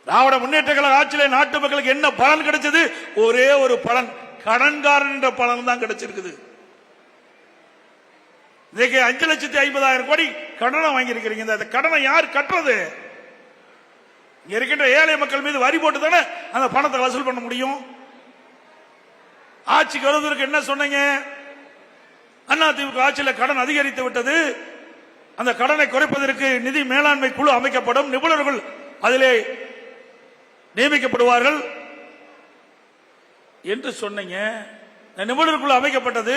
திராவிட முன்னேற்ற கழக ஆட்சியிலே நாட்டு மக்களுக்கு என்ன பலன் கிடைச்சது? ஒரே ஒரு பலன், கடன்காரன் என்ற பலன் தான் கிடைச்சிருக்குது. இன்னைக்கு 5,50,000 கோடி கடனை வாங்கியிருக்கிறீங்க. இந்த கடனை யார் கட்டுறது? இங்க இருக்கின்ற ஏழை மக்கள் மீது வரி போட்டு தானே அந்த பணத்தை வசூல் பண்ண முடியும். ஆட்சிக்கு வருவதற்கு என்ன சொன்னீங்க? அதிமுக ஆட்சியில் கடன் அதிகரித்து விட்டது, அந்த கடனை குறைப்பதற்கு நிதி மேலாண்மை குழு அமைக்கப்படும், நிபுணர்கள் அதிலே நியமிக்கப்படுவார்கள் என்று சொன்னீங்க. நிபுணர் குழு அமைக்கப்பட்டது,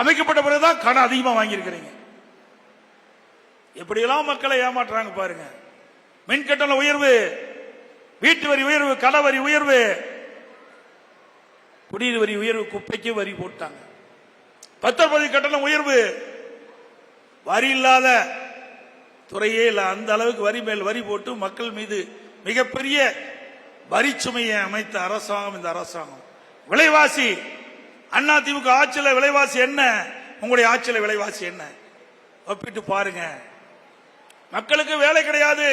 அமைக்கப்பட்ட பிறகுதான் கடன் அதிகமாக வாங்கியிருக்கிறீங்க. எப்படியெல்லாம் மக்களை ஏமாற்றுறாங்க பாருங்க. மின் கட்டண உயர்வு, வீட்டு வரி உயர்வு, கட வரி உயர்வு, குடிநீர் வரி உயர்வு, குப்பைக்கு வரி போட்டாங்க. பத்திரப்பதிவு கட்டணம் உயர்வு, வரி இல்லாத துறையே இல்லை, அந்த அளவுக்கு வரி மேல் வரி போட்டு மக்கள் மீது மிகப்பெரிய வரி சுமையை அமைத்த அரசாங்கம் இந்த அரசாங்கம். விலைவாசி, அதிமுக ஆட்சியில் விலைவாசி என்ன, உங்களுடைய ஆட்சியில் விலைவாசி என்ன ஒப்பிட்டு பாருங்க. மக்களுக்கு வேலை கிடையாது,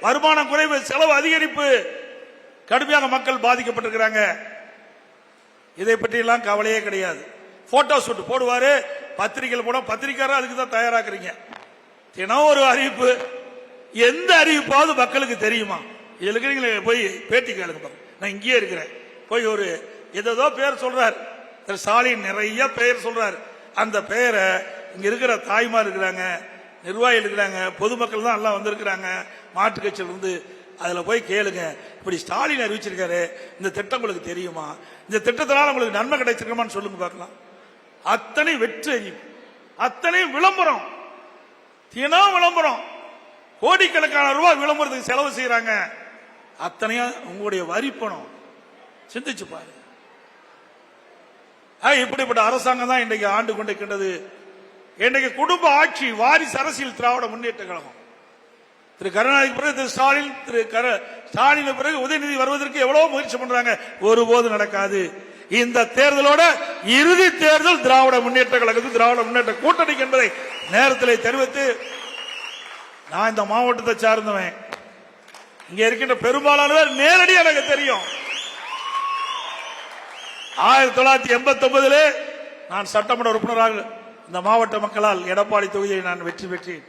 வருமானம் குறைவு, செலவு அதிகரிப்பு, கடுமையாக மக்கள் பாதிக்கப்பட்டிருக்கிறாங்க. இதை பற்றி எல்லாம் கவலையே கிடையாது. போட்டோ ஷூட் போடுவாரு, பத்திரிகையில் போட, பத்திரிக்கையாளர் அதுக்கு தான் தயாராக்குறீங்க. தினம் ஒரு அறிவிப்பு, எந்த அறிவிப்பாவது மக்களுக்கு தெரியுமா? இதுல போய் பேட்டி கேளுங்க. நான் இங்கேயே இருக்கிறேன், போய் ஒரு ஏதோ பேர் சொல்றாரு திரு ஸ்டாலின், நிறைய பெயர் சொல்றாரு. அந்த பெயரை இங்க இருக்கிற தாய்மார் இருக்கிறாங்க, நிர்வாகிகள் இருக்கிறாங்க, பொதுமக்கள் தான் எல்லாம் வந்திருக்கிறாங்க மாற்று கட்சியில இருந்து. அதுல போய் கேளுங்க, இப்படி ஸ்டாலின் அறிவிச்சிருக்காரு, இந்த திட்டம் உங்களுக்கு தெரியுமா, இந்த திட்டத்தினால உங்களுக்கு நன்மை கிடைச்சிருக்கமான்னு சொல்லுங்க பார்க்கலாம். அத்தனை வெற்றி அறிவு, அத்தனை விளம்பரம், தினம் விளம்பரம், கோடிக்கணக்கான ரூபாய் விளம்பரத்துக்கு செலவு செய்யறாங்க. அத்தனையும் உங்களுடைய வரி பணம். சிந்திச்சு பாருங்க. இப்படிப்பட்ட அரசாங்கம் தான் இன்றைக்கு ஆண்டு கொண்டிருக்கின்றது. இன்றைக்கு குடும்ப ஆட்சி, வாரிசு அரசியல் திராவிட முன்னேற்ற கழகம். திரு கருணாநிதிக்கு பிறகு திரு ஸ்டாலின், ஸ்டாலின் பிறகு உதயநிதி வருவதற்கு எவ்வளவு முயற்சி பண்றாங்க, ஒருபோது நடக்காது. இந்த தேர்தலோட இறுதி தேர்தல் திராவிட முன்னேற்ற கழகத்துக்கு, திராவிட முன்னேற்ற கூட்டணிக்கு என்பதை நேரத்தில் தெரிவித்து, நான் இந்த மாவட்டத்தை சார்ந்தவன், இங்க இருக்கின்ற பெரும்பாலானவர் நேரடியாக எனக்கு தெரியும். 1989 நான் சட்டமன்ற உறுப்பினராக இந்த மாவட்ட மக்களால் எடப்பாடி தொகுதியை நான் வெற்றி பெற்றேன்.